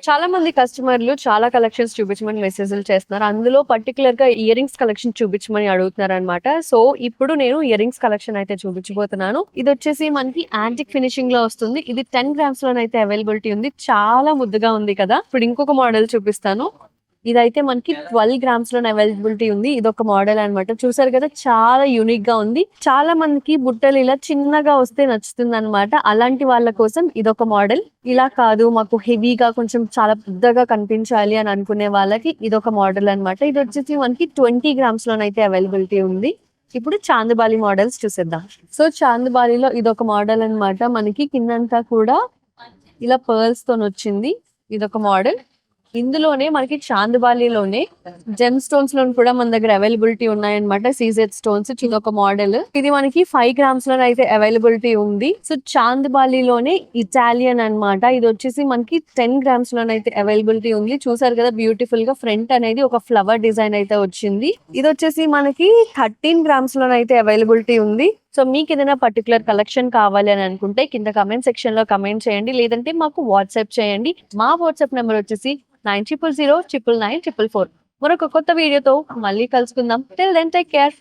చాలా మంది కస్టమర్లు చాలా కలెక్షన్స్ చూపించమని మెసేజ్‌లు చేస్తున్నారు. అందులో పర్టిక్యులర్‌గా ఇయర్ రింగ్స్ కలెక్షన్ చూపించమని అడుగుతున్నారనమాట. సో, ఇప్పుడు నేను ఇయర్ రింగ్స్ కలెక్షన్ అయితే చూపించబోతున్నాను. ఇదొచ్చేసి మనకి యాంటిక్ ఫినిషింగ్‌లో వస్తుంది. ఇది 10 గ్రామ్స్‌లోనైతే అవైలబిలిటీ ఉంది. చాలా ముద్దుగా ఉంది కదా! ఇప్పుడు ఇంకొక మోడల్ చూపిస్తాను. ఇదైతే మనకి 12 గ్రామ్స్ లోనే అవైలబిలిటీ ఉంది. ఇదొక మోడల్ అన్నమాట. చూసారు కదా! చాలా యూనిక్ గా ఉంది. చాలా మందికి బుట్టలు ఇలా చిన్నగా వస్తే నచ్చుతుందన్నమాట. అలాంటి వాళ్ళ కోసం ఇదొక మోడల్. ఇలా కాదు మాకు హెవీగా కొంచెం చాలా పెద్దగా కనిపించాలి అని అనుకునే వాళ్ళకి ఇదొక మోడల్ అన్నమాట. ఇదొచ్చేసి మనకి 20 గ్రామ్స్ లోనైతే అవైలబిలిటీ ఉంది. ఇప్పుడు చాందుబాలి మోడల్స్ చూసేద్దాం. సో చాందుబాలిలో ఇదొక మోడల్ అన్నమాట. మనకి కిందంతా కూడా ఇలా పర్ల్స్ తోనొచ్చింది. ఇదొక మోడల్. ఇందులోనే మనకి చాందిబాలిలోనే జెమ్ స్టోన్స్ లో కూడా మన దగ్గర అవైలబిలిటీ ఉన్నాయన్నమాట. సీజెడ్ స్టోన్స్ ఇదొక మోడల్. ఇది మనకి 5 గ్రామ్స్ లో అయితే అవైలబిలిటీ ఉంది. సో చాందిబాలిలోనే ఇటాలియన్ అన్నమాట. ఇది వచ్చేసి మనకి 10 గ్రామ్స్ లోనైతే అవైలబిలిటీ ఉంది. చూసారు కదా బ్యూటిఫుల్ గా ఫ్రంట్ అనేది ఒక ఫ్లవర్ డిజైన్ అయితే వచ్చింది. ఇది వచ్చేసి మనకి 13 గ్రామ్స్ లోనైతే అవైలబిలిటీ ఉంది. సో మీకు ఏదైనా పర్టికులర్ కలెక్షన్ కావాలి అని అనుకుంటే కింద కమెంట్ సెక్షన్ లో కమెంట్ చేయండి, లేదంటే మాకు వాట్సాప్ చేయండి. మా వాట్సాప్ నెంబర్ వచ్చేసి 9000 999 444. మరొక కొత్త వీడియోతో మళ్ళీ కలుసుకుందాం. Till then take care.